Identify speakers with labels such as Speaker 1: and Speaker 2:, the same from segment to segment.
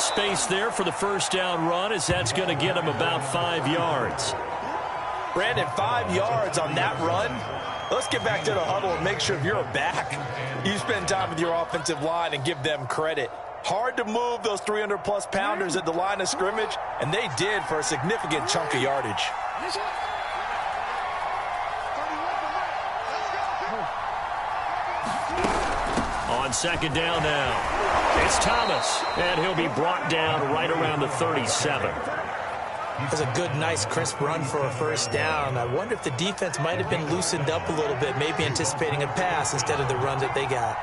Speaker 1: space there for the first down run, as that's going to get him about 5 yards.
Speaker 2: Brandon, 5 yards on that run. Let's get back to the huddle and make sure if you're a back, you spend time with your offensive line and give them credit. Hard to move those 300-plus pounders at the line of scrimmage, and they did for a significant chunk of yardage.
Speaker 1: On second down now, it's Thomas, and he'll be brought down right around the 37.
Speaker 3: That's a good, nice, crisp run for a first down. I wonder if the defense might have been loosened up a little bit, maybe anticipating a pass instead of the run that they got.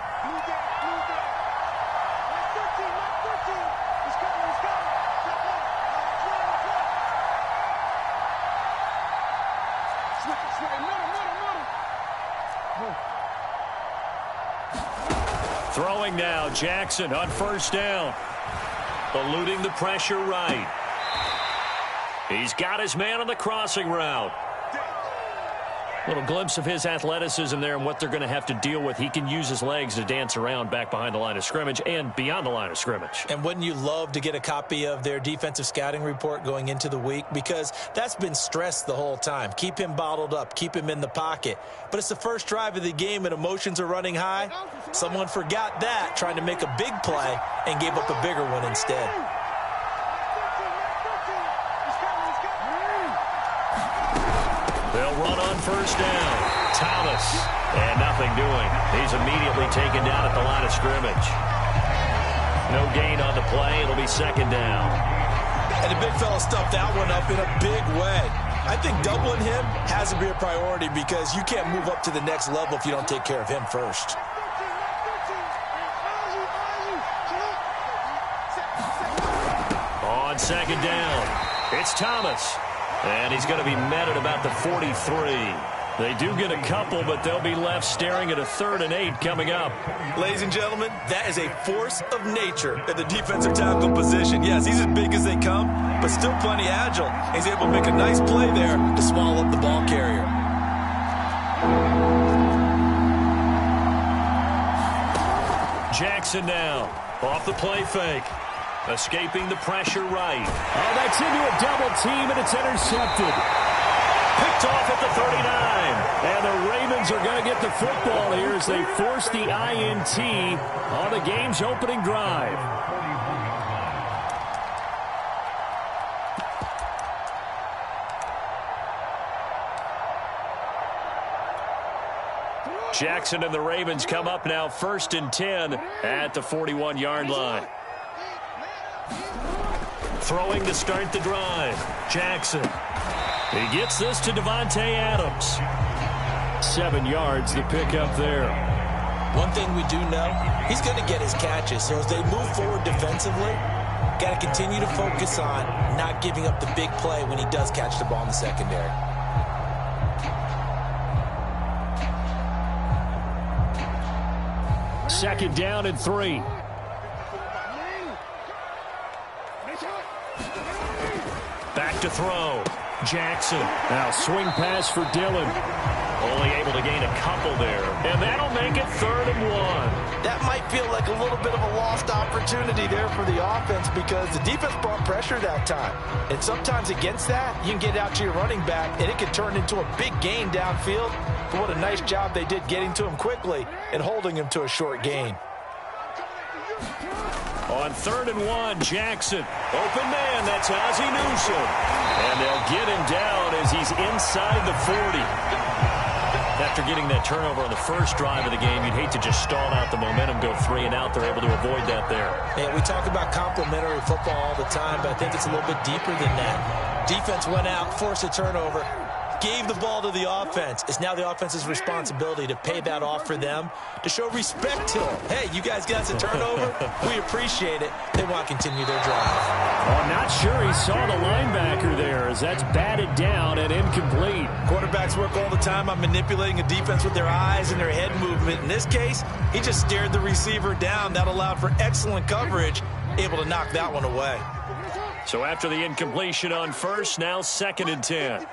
Speaker 1: Throwing now, Jackson on first down. Eluding the pressure right. He's got his man on the crossing route. Little glimpse of his athleticism there and what they're going to have to deal with. He can use his legs to dance around back behind the line of scrimmage and beyond the line of scrimmage.
Speaker 3: And wouldn't you love to get a copy of their defensive scouting report going into the week? Because that's been stressed the whole time. Keep him bottled up. Keep him in the pocket. But it's the first drive of the game and emotions are running high. Someone forgot that, trying to make a big play, and gave up a bigger one instead.
Speaker 1: They'll run on first down. Thomas, and nothing doing. He's immediately taken down at the line of scrimmage. No gain on the play. It'll be second down.
Speaker 3: And the big fella stuffed that one up in a big way. I think doubling him has to be a priority because you can't move up to the next level if you don't take care of him first.
Speaker 1: On second down, it's Thomas. And he's going to be met at about the 43. They do get a couple, but they'll be left staring at a 3rd and 8 coming up.
Speaker 2: Ladies and gentlemen, that is a force of nature at the defensive tackle position. Yes, he's as big as they come, but still plenty agile. He's able to make a nice play there to swallow up the ball carrier.
Speaker 1: Jackson now, off the play fake. Escaping the pressure right.
Speaker 4: Oh, that's into a double team, and it's intercepted.
Speaker 1: Picked off at the 39.
Speaker 4: And the Ravens are going to get the football here as they force the INT on the game's opening drive.
Speaker 1: Jackson and the Ravens come up now 1st and 10 at the 41-yard line. Throwing to start the drive. Jackson. He gets this to Devontae Adams. 7 yards the pickup there.
Speaker 3: One thing we do know, he's going to get his catches. So as they move forward defensively, got to continue to focus on not giving up the big play when he does catch the ball in the secondary.
Speaker 4: Second down and 3.
Speaker 1: Back to throw. Jackson.
Speaker 4: Now swing pass for Dillon.
Speaker 1: Only able to gain a couple there. And that'll make it 3rd and 1.
Speaker 2: That might feel like a little bit of a lost opportunity there for the offense because the defense brought pressure that time. And sometimes against that, you can get out to your running back, and it can turn into a big gain downfield. But what a nice job they did getting to him quickly and holding him to a short gain.
Speaker 1: On 3rd and 1, Jackson. Open man, that's Ozzie Newsome. And they'll get him down as he's inside the 40. After getting that turnover on the first drive of the game, you'd hate to just stall out the momentum, go 3 and out. They're able to avoid that there.
Speaker 3: And we talk about complementary football all the time, but I think it's a little bit deeper than that. Defense went out, forced a turnover, gave the ball to the offense. It's now the offense's responsibility to pay that off for them, to show respect to them. Hey, you guys got a turnover? We appreciate it. They want to continue their drive.
Speaker 4: Oh, I'm not sure he saw the linebacker there as that's batted down and incomplete.
Speaker 2: Quarterbacks work all the time on manipulating a defense with their eyes and their head movement. In this case, he just stared the receiver down. That allowed for excellent coverage, able to knock that one away.
Speaker 1: So after the incompletion on first, now 2nd and 10.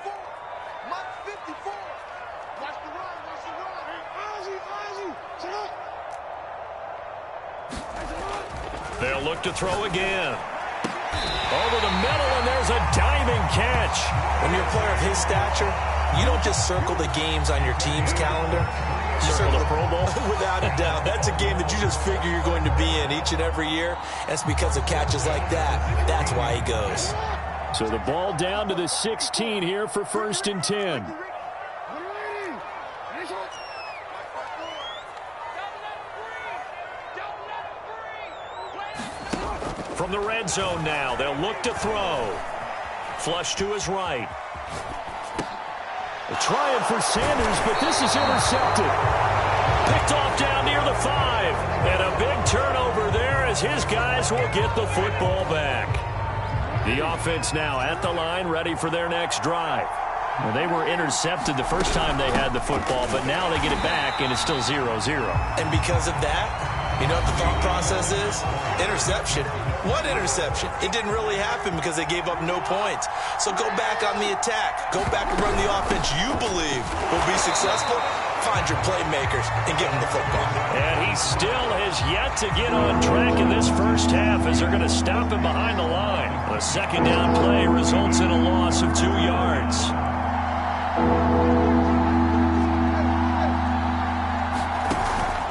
Speaker 1: They'll look to throw again. Over the middle, and there's a diving catch.
Speaker 3: When you're a player of his stature, you don't just circle the games on your team's calendar. You
Speaker 1: Circle the Pro Bowl?
Speaker 3: Without a doubt. That's a game that you just figure you're going to be in each and every year. And it's because of catches like that. That's why he goes.
Speaker 4: So the ball down to the 16 here for 1st and 10.
Speaker 1: From the red zone now, they'll look to throw. Flush to his right.
Speaker 4: Trying for Sanders, but this is intercepted.
Speaker 1: Picked off down near the 5. And a big turnover there as his guys will get the football back. The offense now at the line, ready for their next drive. Well, they were intercepted the first time they had the football, but now they get it back, and it's still 0-0.
Speaker 3: And because of that, you know what the thought process is? Interception. What interception? It didn't really happen because they gave up no points. So go back on the attack. Go back and run the offense you believe will be successful. Find your playmakers and give them the football.
Speaker 1: And he still has yet to get on track in this first half as they're going to stop him behind the line. A second down play results in a loss of 2 yards.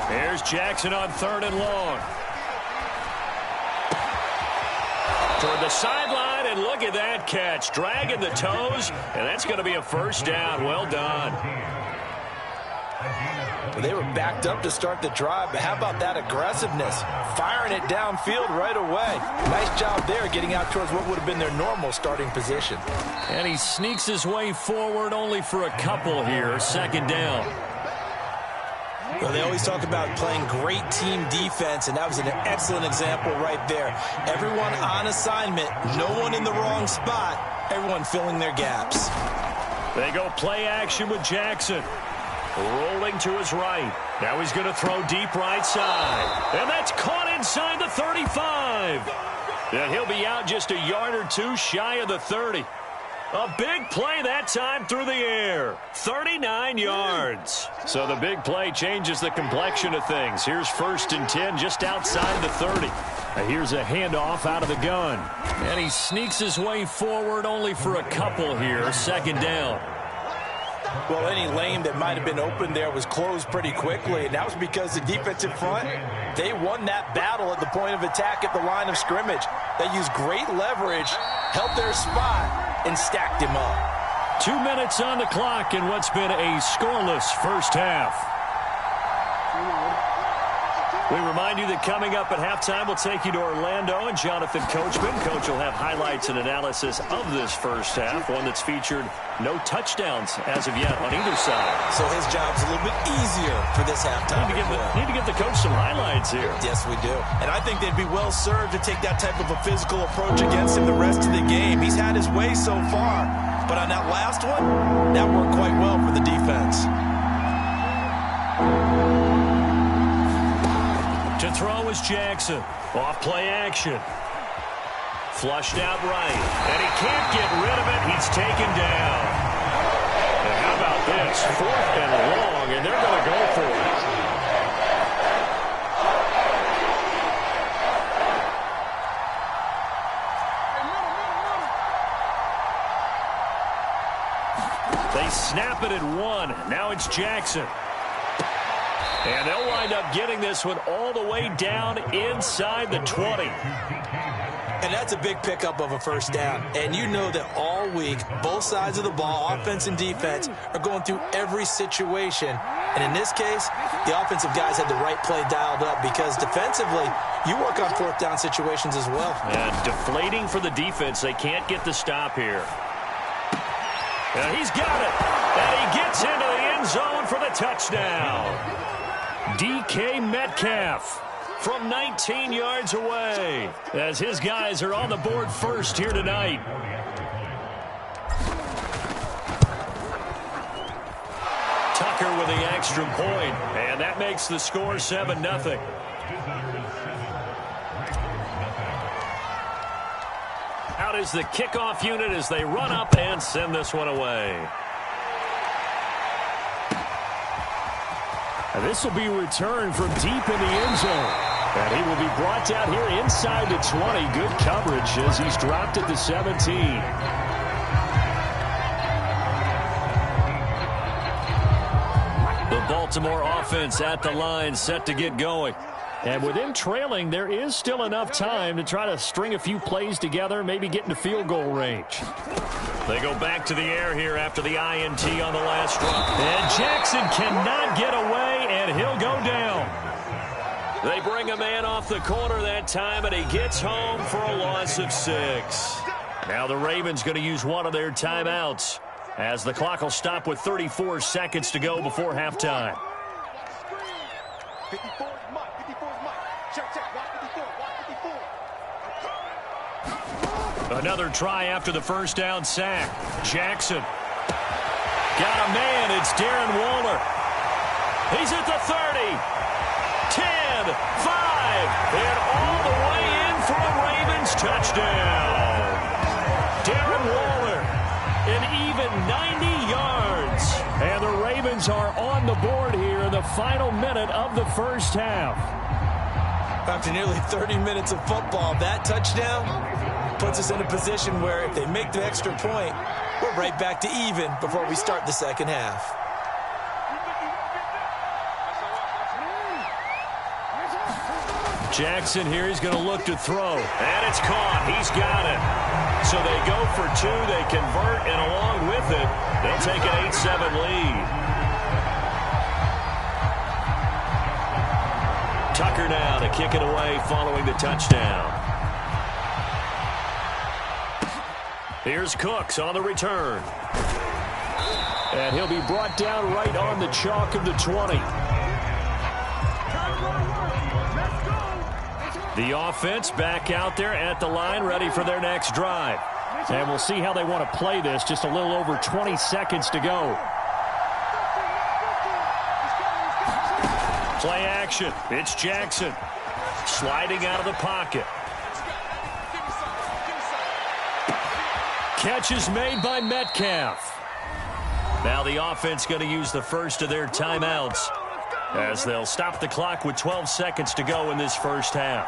Speaker 1: Here's Jackson on 3rd and long. Toward the sideline, and look at that catch. Dragging the toes, and that's going to be a first down. Well done.
Speaker 2: They were backed up to start the drive, but how about that aggressiveness? Firing it downfield right away. Nice job there getting out towards what would have been their normal starting position.
Speaker 1: And he sneaks his way forward only for a couple here. Second down.
Speaker 3: Well, they always talk about playing great team defense, and that was an excellent example right there. Everyone on assignment, no one in the wrong spot, everyone filling their gaps.
Speaker 1: They go play action with Jackson. Rolling to his right. Now he's going to throw deep right side. And that's caught inside the 35. And he'll be out just a yard or 2 shy of the 30. A big play that time through the air. 39 yards. So the big play changes the complexion of things. Here's 1st and 10 just outside the 30. Here's a handoff out of the gun. And he sneaks his way forward only for a couple here. Second down.
Speaker 2: Well, any lane that might have been open there was closed pretty quickly, and that was because the defensive front, they won that battle at the point of attack at the line of scrimmage. They used great leverage, held their spot, and stacked him up.
Speaker 1: 2 minutes on the clock in what's been a scoreless first half. We remind you that coming up at halftime, we'll take you to Orlando and Jonathan Coachman. Coach will have highlights and analysis of this first half, one that's featured no touchdowns as of yet on either side.
Speaker 3: So his job's a little bit easier for this halftime.
Speaker 1: Need to give the coach some highlights here.
Speaker 3: Yes, we do.
Speaker 2: And I think they'd be well served to take that type of a physical approach against him the rest of the game. He's had his way so far, but on that last one, that worked quite well for the defense.
Speaker 1: To throw is Jackson. Off play action. Flushed out right. And he can't get rid of it. He's taken down. And how about this? 4th and long, and they're going to go for it. They snap it at 1. Now it's Jackson. And they'll wind up getting this one all the way down inside the 20.
Speaker 3: And that's a big pickup of a first down. And you know that all week, both sides of the ball, offense and defense, are going through every situation. And in this case, the offensive guys had the right play dialed up because defensively, you work on 4th down situations as well.
Speaker 1: And deflating for the defense. They can't get the stop here. And he's got it. And he gets into the end zone for the touchdown. DK Metcalf from 19 yards away as his guys are on the board first here tonight. Tucker with the extra point, and that makes the score 7-0. Out is the kickoff unit as they run up and send this one away.
Speaker 4: This will be returned from deep in the end zone. And he will be brought down here inside the 20. Good coverage as he's dropped at the 17.
Speaker 1: The Baltimore offense at the line, set to get going.
Speaker 4: And with him trailing, there is still enough time to try to string a few plays together, maybe get into field goal range.
Speaker 1: They go back to the air here after the INT on the last drop. And Jackson cannot get away, and he'll go down. They bring a man off the corner that time, and he gets home for a loss of 6. Now the Ravens going to use one of their timeouts as the clock will stop with 34 seconds to go before halftime.
Speaker 5: 54 is Mike. 54 is Mike. Check. Watch 54. Watch 54.
Speaker 1: Another try after the first down sack. Jackson. Got a man. It's Darren Waller. He's at the 30. 10, 5, and all the way in for a Ravens touchdown. Darren Waller, an even 90 yards.
Speaker 4: And the Ravens are on the board here in the final minute of the first half.
Speaker 3: After nearly 30 minutes of football, that touchdown puts us in a position where if they make the extra point, we're right back to even before we start the second half.
Speaker 1: Jackson here, he's going to look to throw. And it's caught. He's got it. So they go for 2. They convert, and along with it, they'll take an 8-7 lead. Tucker now to kick it away following the touchdown. Here's Cooks on the return.
Speaker 4: And he'll be brought down right on the chalk of the 20.
Speaker 1: The offense back out there at the line, ready for their next drive.
Speaker 4: And we'll see how they want to play this. Just a little over 20 seconds to go.
Speaker 1: Play action. It's Jackson. Sliding out of the pocket. Catch is made by Metcalf. Now the offense going to use the first of their timeouts as they'll stop the clock with 12 seconds to go in this first half.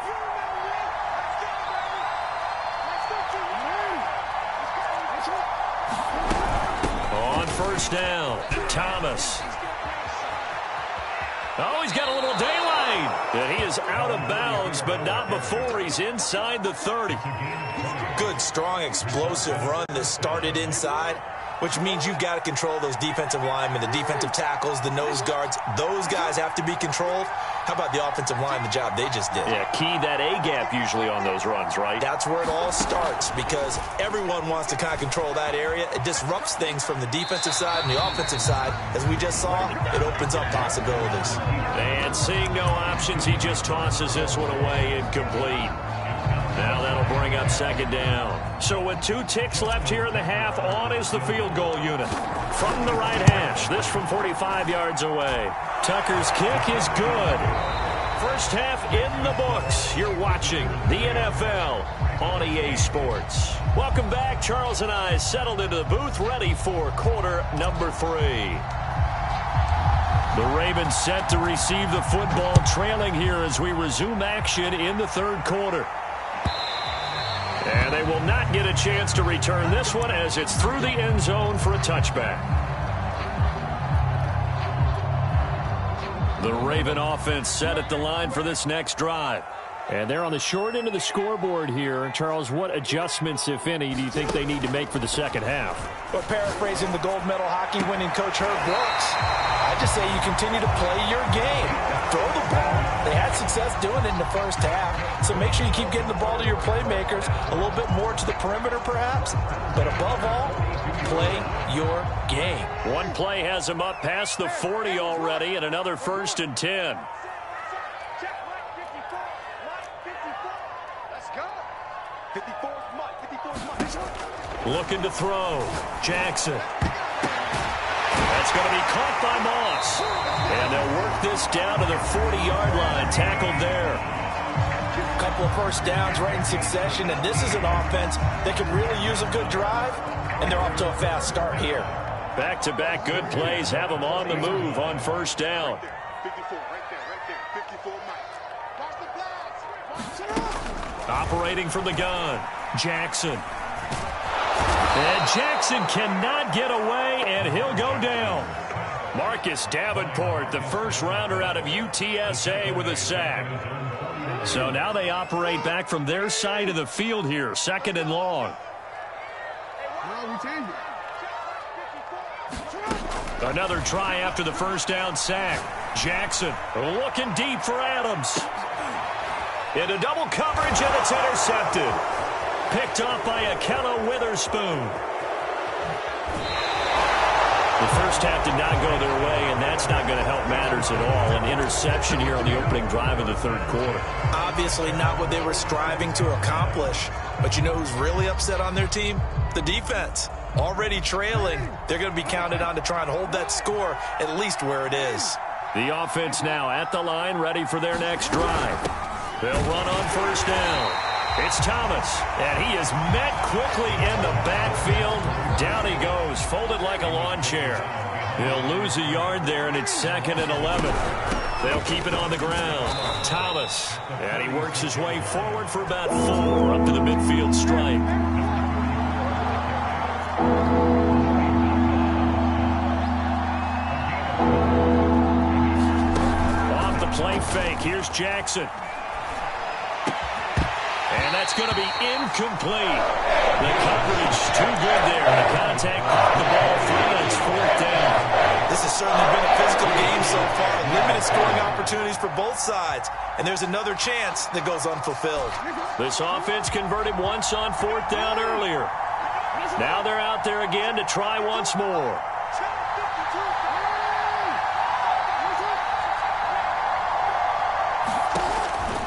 Speaker 1: On first down, Thomas. Oh, he's got a little daylight. And he is out of bounds, but not before he's inside the 30.
Speaker 3: Good, strong, explosive run that started inside, which means you've got to control those defensive linemen, the defensive tackles, the nose guards. Those guys have to be controlled. How about the offensive line, the job they just did?
Speaker 1: Yeah, key that A-gap usually on those runs, right?
Speaker 3: That's where it all starts because everyone wants to kind of control that area. It disrupts things from the defensive side and the offensive side. As we just saw, it opens up possibilities.
Speaker 1: And seeing no options, he just tosses this one away incomplete. Now that'll bring up second down. So with 2 ticks left here in the half, on is the field goal unit. From the right hash, this from 45 yards away. Tucker's kick is good. First half in the books. You're watching the NFL on EA Sports. Welcome back. Charles and I settled into the booth, ready for quarter number 3. The Ravens set to receive the football, trailing here as we resume action in the third quarter. And they will not get a chance to return this one as it's through the end zone for a touchback. The Raven offense set at the line for this next drive.
Speaker 4: And they're on the short end of the scoreboard here. Charles, what adjustments, if any, do you think they need to make for the second half?
Speaker 2: Well, paraphrasing the gold medal hockey winning coach Herb Brooks, I just say you continue to play your game. Throw the ball. They had success doing it in the first half, so make sure you keep getting the ball to your playmakers, a little bit more to the perimeter perhaps, but above all, play your game.
Speaker 1: One play has him up past the 40 already, and another 1st and 10. Looking to throw. Jackson. That's going to be caught by Moss. And they'll work this down to the 40-yard line. Tackled there.
Speaker 2: A couple of first downs right in succession, and this is an offense that can really use a good drive, and they're off to a fast start here.
Speaker 1: Back-to-back good plays have them on the move on first down.
Speaker 5: 54, right there, 54, Mike. Watch the flag.
Speaker 1: Operating from the gun, Jackson. And Jackson cannot get away, and he'll go down. Marcus Davenport, the first rounder out of UTSA, with a sack. So now they operate back from their side of the field here, 2nd and long. Another try after the first down sack. Jackson looking deep for Adams. Into double coverage, and it's intercepted. Picked off by Akello Witherspoon. The first half did not go their way, and that's not going to help matters at all. An interception here on the opening drive of the 3rd quarter.
Speaker 2: Obviously not what they were striving to accomplish. But you know who's really upset on their team? The defense. Already trailing. They're going to be counted on to try and hold that score at least where it is.
Speaker 1: The offense now at the line, ready for their next drive. They'll run on 1st down. It's Thomas, and he is met quickly in the backfield. Down he goes, folded like a lawn chair. He'll lose a yard there, and it's 2nd and 11. They'll keep it on the ground. Thomas, and he works his way forward for about 4 up to the midfield stripe. Off the play fake, here's Jackson. And that's going to be incomplete. The coverage too good there. The contact caught the ball free, and it's 4th down.
Speaker 2: This has certainly been a physical game so far. Limited scoring opportunities for both sides. And there's another chance that goes unfulfilled.
Speaker 1: This offense converted once on 4th down earlier. Now they're out there again to try once more.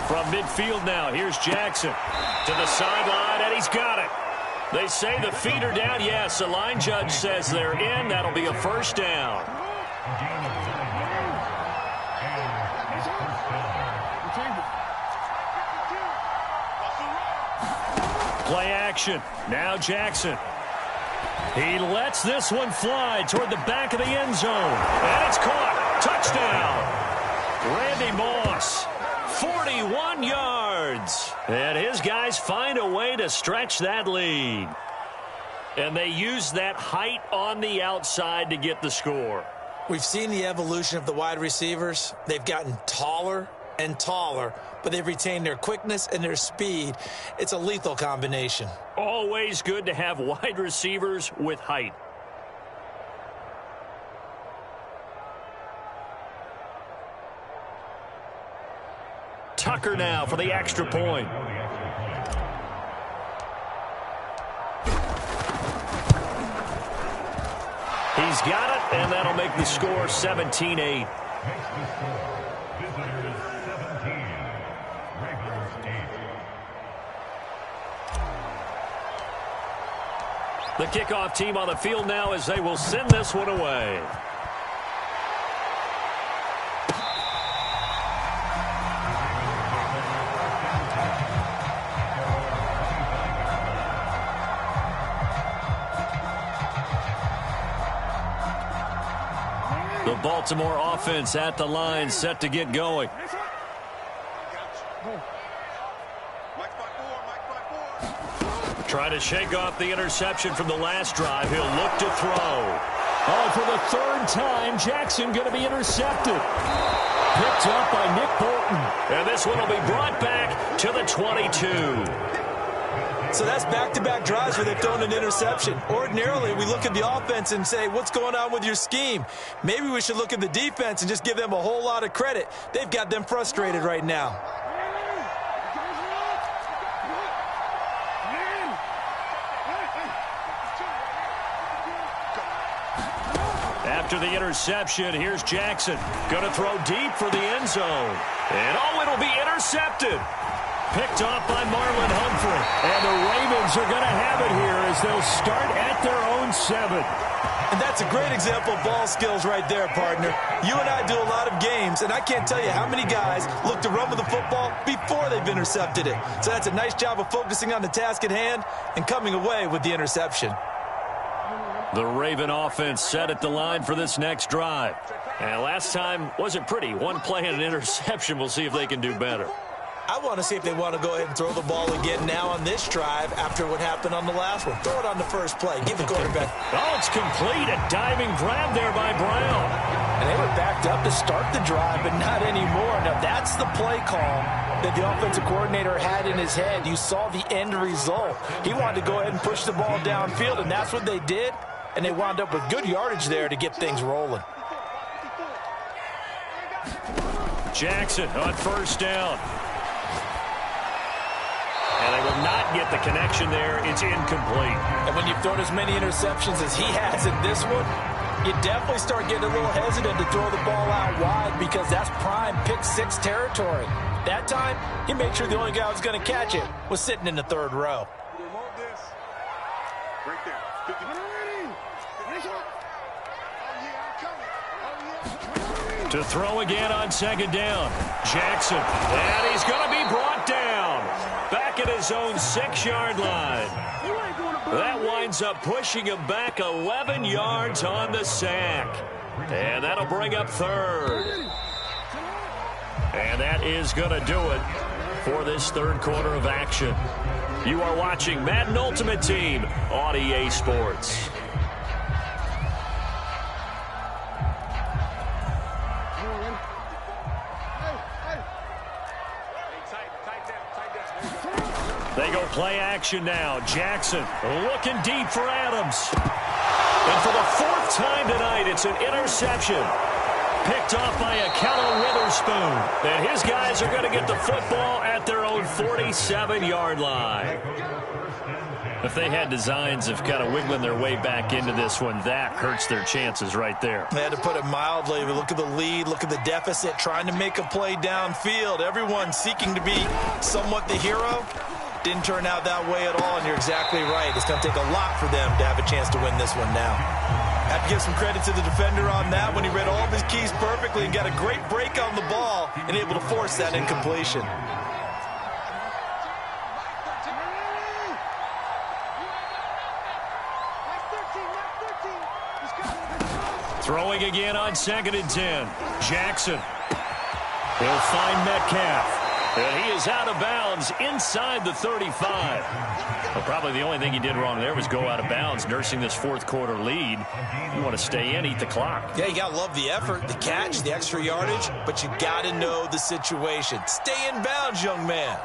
Speaker 1: From midfield now, here's Jackson to the sideline, and he's got it. They say the feet are down. Yes, the line judge says they're in. That'll be a 1st down. Play action. Now Jackson. He lets this one fly toward the back of the end zone. And it's caught. Touchdown. Randy Moss. 41 yards. And his guys find a way to stretch that lead. And they use that height on the outside to get the score.
Speaker 2: We've seen the evolution of the wide receivers. They've gotten taller and taller, but they've retained their quickness and their speed. It's a lethal combination.
Speaker 1: Always good to have wide receivers with height. Tucker now for the extra point. He's got it, and that'll make the score 17-8. The kickoff team on the field now as they will send this one away. The Baltimore offense at the line, set to get going. Trying to shake off the interception from the last drive. He'll look to throw.
Speaker 4: Oh, for the 3rd time, Jackson going to be intercepted. Picked up by Nick Bolton.
Speaker 1: And this one will be brought back to the 22.
Speaker 2: So that's back-to-back drives where they've thrown an interception. Ordinarily, we look at the offense and say, what's going on with your scheme? Maybe we should look at the defense and just give them a whole lot of credit. They've got them frustrated right now.
Speaker 1: After the interception, here's Jackson. Going to throw deep for the end zone. And oh, it'll be intercepted. Picked off by Marlon Humphrey.
Speaker 4: And the Ravens are going to have it here as they'll start at their own 7.
Speaker 2: And that's a great example of ball skills right there, partner. You and I do a lot of games, and I can't tell you how many guys look to run with the football before they've intercepted it. So that's a nice job of focusing on the task at hand and coming away with the interception.
Speaker 1: The Raven offense set at the line for this next drive. And last time wasn't pretty. One play and an interception. We'll see if they can do better.
Speaker 3: I want to see if they want to go ahead and throw the ball again now on this drive after what happened on the last one. Throw it on the first play. Give the quarterback.
Speaker 1: Oh, it's complete. A diving grab there by Brown.
Speaker 2: And they were backed up to start the drive, but not anymore. Now, that's the play call that the offensive coordinator had in his head. You saw the end result. He wanted to go ahead and push the ball downfield, and that's what they did. And they wound up with good yardage there to get things rolling.
Speaker 1: Jackson on first down. And they will not get the connection there. It's incomplete.
Speaker 2: And when you've thrown as many interceptions as he has in this one, you definitely start getting a little hesitant to throw the ball out wide because that's prime pick-six territory. That time, he made sure the only guy who was going to catch it was sitting in the third row.
Speaker 5: Right there. 50.
Speaker 1: To throw again on second down. Jackson. And he's going to be brought down. Back at his own 6-yard line. That winds up pushing him back 11 yards on the sack. And that'll bring up third. And that is going to do it for this third quarter of action. You are watching Madden Ultimate Team on EA Sports. They go play action now. Jackson looking deep for Adams. And for the fourth time tonight, it's an interception. Picked off by Akello Witherspoon. And his guys are going to get the football at their own 47-yard line. If they had designs of kind of wiggling their way back into this one, that hurts their chances right there.
Speaker 2: They had to put it mildly. Look at the lead. Look at the deficit. Trying to make a play downfield. Everyone seeking to be somewhat the hero. Didn't turn out that way at all, and you're exactly right. It's going to take a lot for them to have a chance to win this one now. Have to give some credit to the defender on that when he read all of his keys perfectly and got a great break on the ball and able to force that incompletion.
Speaker 1: Throwing again on 2nd and 10. Jackson. He'll find Metcalf. And he is out of bounds inside the 35. Well, probably the only thing he did wrong there was go out of bounds, nursing this fourth quarter lead. You want to stay in, eat the clock.
Speaker 2: Yeah, you got to love the effort, the catch, the extra yardage, but you got to know the situation. Stay in bounds, young man.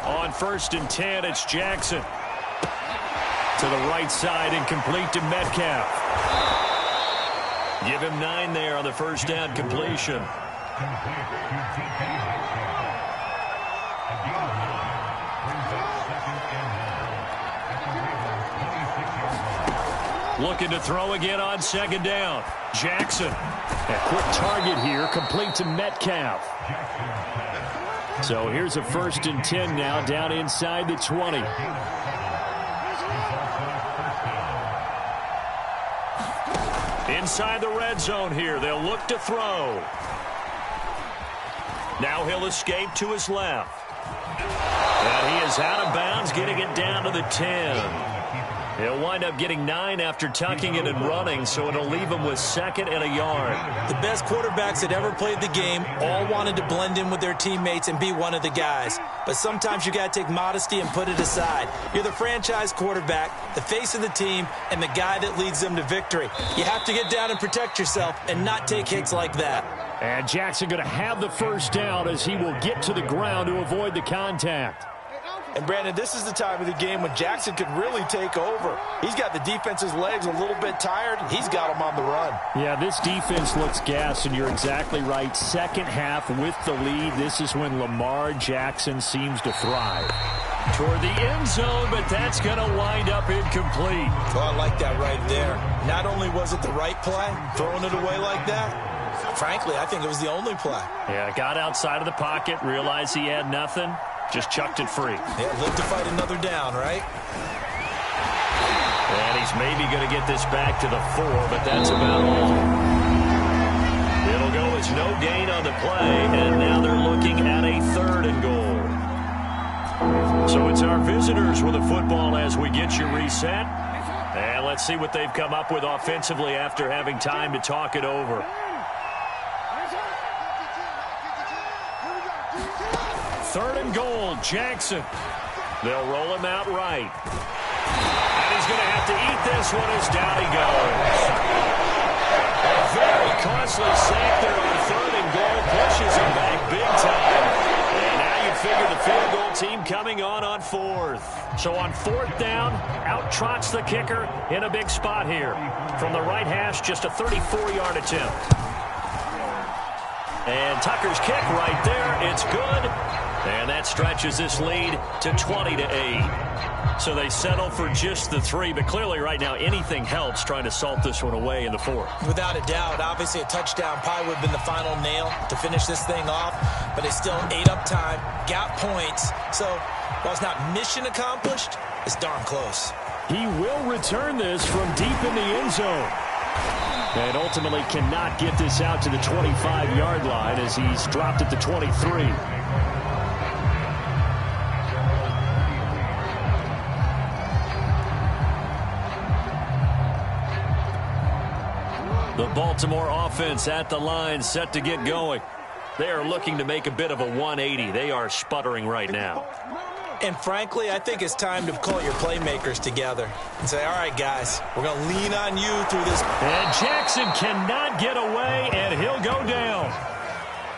Speaker 1: On 1st and 10, it's Jackson. To the right side and complete to Metcalf. Give him 9 there on the first down completion. Looking to throw again on 2nd down. Jackson. A quick target here, complete to Metcalf. So here's a 1st and 10 now, down inside the 20. Inside the red zone here. They'll look to throw. Now he'll escape to his left. And he is out of bounds, getting it down to the 10. He'll wind up getting 9 after tucking it and running, so it'll leave him with 2nd and a yard.
Speaker 2: The best quarterbacks that ever played the game all wanted to blend in with their teammates and be one of the guys. But sometimes you got to take modesty and put it aside. You're the franchise quarterback, the face of the team, and the guy that leads them to victory. You have to get down and protect yourself and not take hits like that.
Speaker 4: And Jackson going to have the first down as he will get to the ground to avoid the contact.
Speaker 2: And, Brandon, this is the time of the game when Jackson could really take over. He's got the defense's legs a little bit tired. He's got them on the run.
Speaker 4: Yeah, this defense looks gassed, and you're exactly right. Second half with the lead, this is when Lamar Jackson seems to thrive.
Speaker 1: Toward the end zone, but that's going to wind up incomplete.
Speaker 2: Oh, I like that right there. Not only was it the right play, throwing it away like that, frankly, I think it was the only play.
Speaker 1: Yeah, got outside of the pocket, realized he had nothing. Just chucked it free.
Speaker 2: Yeah, live to fight another down, right?
Speaker 1: And he's maybe going to get this back to the 4, but that's about all. It'll go as no gain on the play, and now they're looking at a 3rd and goal. So it's our visitors with the football as we get you reset. And let's see what they've come up with offensively after having time to talk it over. Third and goal, Jackson. They'll roll him out right. And he's going to have to eat this one as down he goes. A very costly sack there on third and goal. Pushes him back big time. And now you figure the field goal team coming on fourth. So on fourth down, out trots the kicker in a big spot here. From the right hash, just a 34-yard attempt. And Tucker's kick right there. It's good. And that stretches this lead to 20-8. So they settle for just the 3, but clearly right now anything helps trying to salt this one away in the fourth.
Speaker 3: Without a doubt, obviously a touchdown probably would have been the final nail to finish this thing off, but they still ate up time, got points. So while it's not mission accomplished, it's darn close.
Speaker 4: He will return this from deep in the end zone. And ultimately cannot get this out to the 25-yard line as he's dropped at the 23.
Speaker 1: The Baltimore offense at the line, set to get going. They are looking to make a bit of a 180. They are sputtering right now.
Speaker 3: And frankly, I think it's time to call your playmakers together and say, all right, guys, we're going to lean on you through this.
Speaker 4: And Jackson cannot get away, and he'll go down.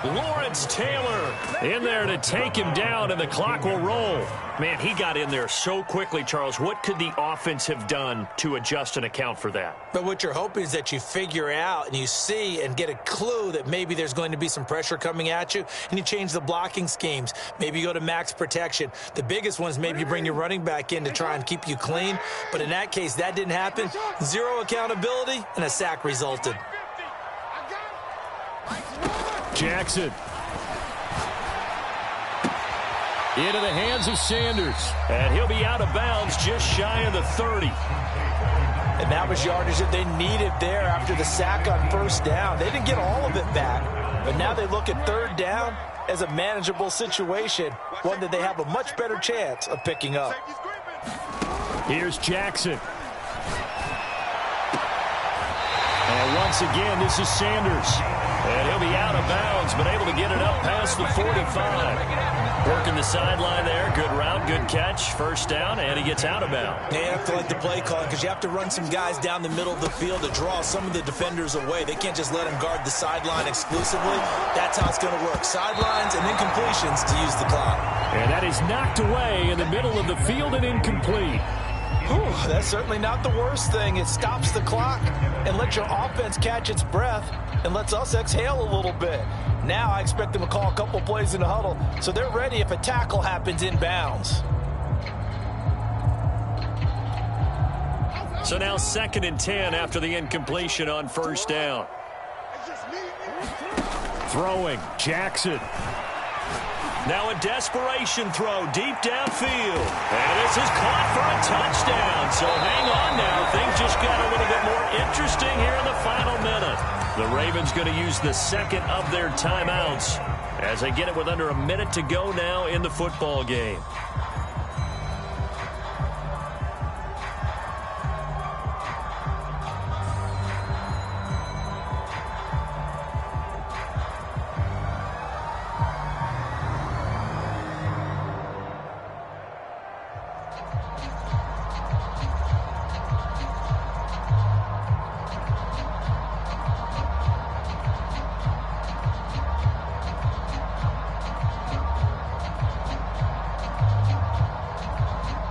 Speaker 1: Lawrence Taylor in there to take him down, and the clock will roll. Man, he got in there so quickly, Charles. What could the offense have done to adjust and account for that?
Speaker 3: But what you're hoping is that you figure out and you see and get a clue that maybe there's going to be some pressure coming at you, and you change the blocking schemes. Maybe you go to max protection. The biggest one is maybe you bring your running back in to try and keep you clean. But in that case, that didn't happen. Zero accountability, and a sack resulted.
Speaker 4: Jackson. Into the hands of Sanders.
Speaker 1: And he'll be out of bounds just shy of the 30.
Speaker 3: And that was yardage that they needed there after the sack on first down. They didn't get all of it back, but now they look at third down as a manageable situation, one that they have a much better chance of picking up.
Speaker 4: Here's Jackson. And once again, this is Sanders.
Speaker 1: And he'll be out of bounds, but able to get it up past the 45. Working the sideline there. Good route, good catch. First down, and he gets out of bounds.
Speaker 3: They have to like the play call because you have to run some guys down the middle of the field to draw some of the defenders away. They can't just let them guard the sideline exclusively. That's how it's going to work. Sidelines and incompletions to use the clock.
Speaker 4: And that is knocked away in the middle of the field and incomplete.
Speaker 2: Whew, that's certainly not the worst thing. It stops the clock and lets your offense catch its breath and lets us exhale a little bit. Now I expect them to call a couple plays in the huddle so they're ready if a tackle happens inbounds.
Speaker 1: So now 2nd and 10 after the incompletion on first down.
Speaker 4: Throwing, Jackson.
Speaker 1: Now a desperation throw deep downfield. And this is caught for a touchdown. So hang on now. Things just got a little bit more interesting here in the final minute. The Ravens going to use the second of their timeouts as they get it with under a minute to go now in the football game.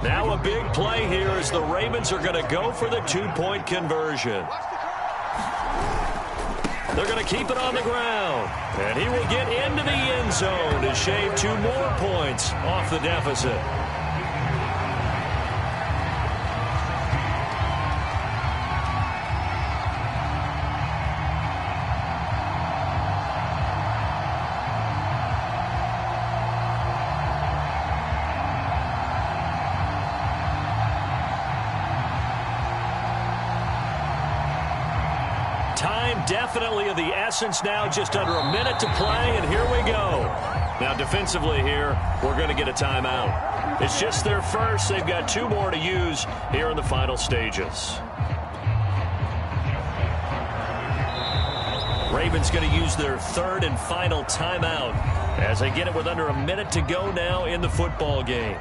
Speaker 1: Now a big play here as the Ravens are going to go for the two-point conversion. They're going to keep it on the ground. And he will get into the end zone to shave 2 more points off the deficit. Time definitely of the essence now, just under a minute to play, and here we go. Now defensively here, we're going to get a timeout. It's just their first. They've got 2 more to use here in the final stages. Ravens going to use their 3rd and final timeout as they get it with under a minute to go now in the football game.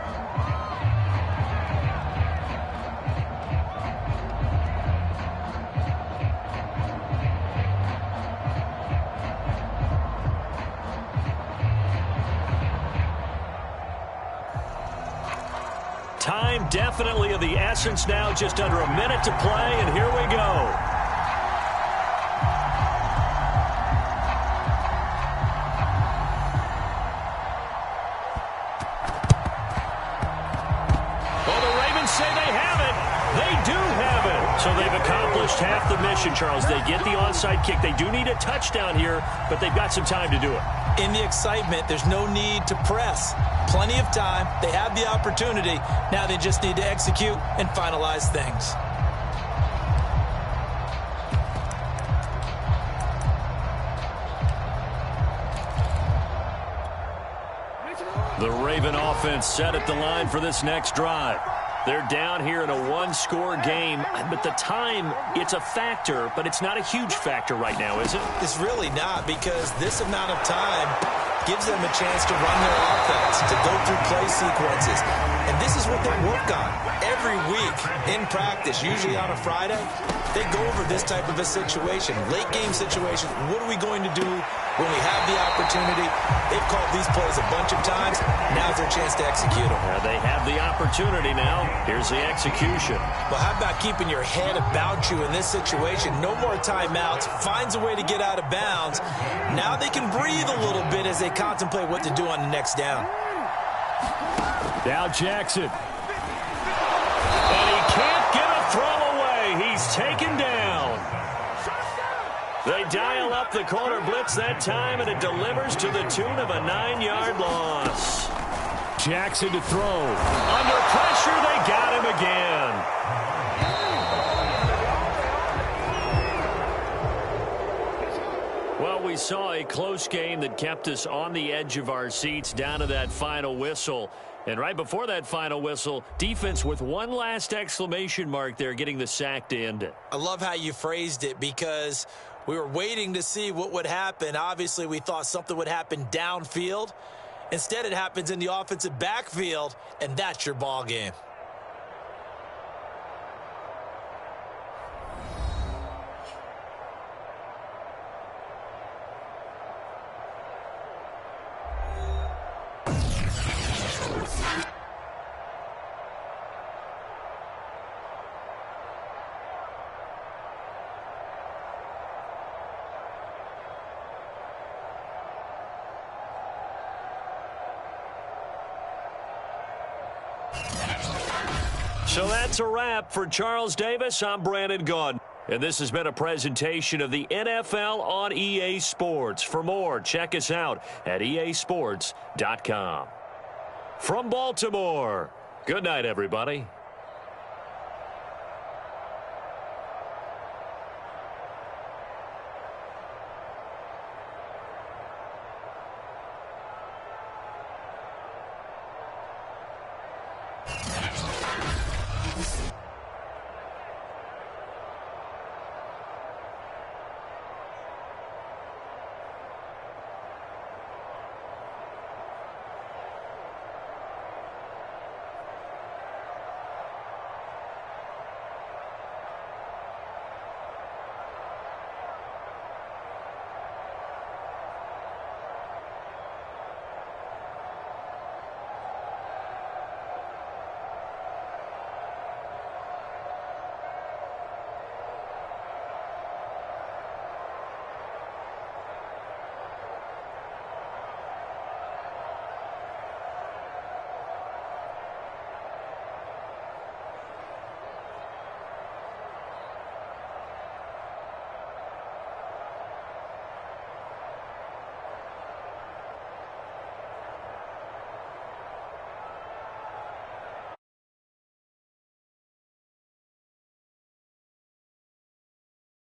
Speaker 1: Time definitely of the essence now, just under a minute to play, and here we go. So they've accomplished half the mission, Charles. They get the onside kick. They do need a touchdown here, but they've got some time to do it.
Speaker 3: In the excitement, there's no need to press. Plenty of time. They have the opportunity. Now they just need to execute and finalize things.
Speaker 1: The Raven offense set at the line for this next drive. They're down here in a 1-score game, but the time, it's a factor, but it's not a huge factor right now, is it?
Speaker 3: It's really not, because this amount of time gives them a chance to run their offense, to go through play sequences. And this is what they work on every week in practice, usually on a Friday. They go over this type of a situation, late game situation. What are we going to do when we have the opportunity? They've called these plays a bunch of times. Now's their chance to execute them.
Speaker 1: They have the opportunity now. Here's the execution.
Speaker 3: Well, how about keeping your head about you in this situation? No more timeouts. Finds a way to get out of bounds. Now they can breathe a little bit as they contemplate what to do on the next down.
Speaker 4: Now Jackson.
Speaker 1: And he can't get a throw away. He's taken down. They dial up the corner blitz that time, and it delivers to the tune of a 9-yard loss.
Speaker 4: Jackson to throw.
Speaker 1: Under pressure, they got him again. Well, we saw a close game that kept us on the edge of our seats down to that final whistle. And right before that final whistle, defense with one last exclamation mark there, getting the sack to end it.
Speaker 3: I love how you phrased it, because we were waiting to see what would happen. Obviously, we thought something would happen downfield. Instead, it happens in the offensive backfield, and that's your ball game.
Speaker 1: So that's a wrap for Charles Davis. I'm Brandon Gaudin. And this has been a presentation of the NFL on EA Sports. For more, check us out at easports.com. From Baltimore, good night, everybody.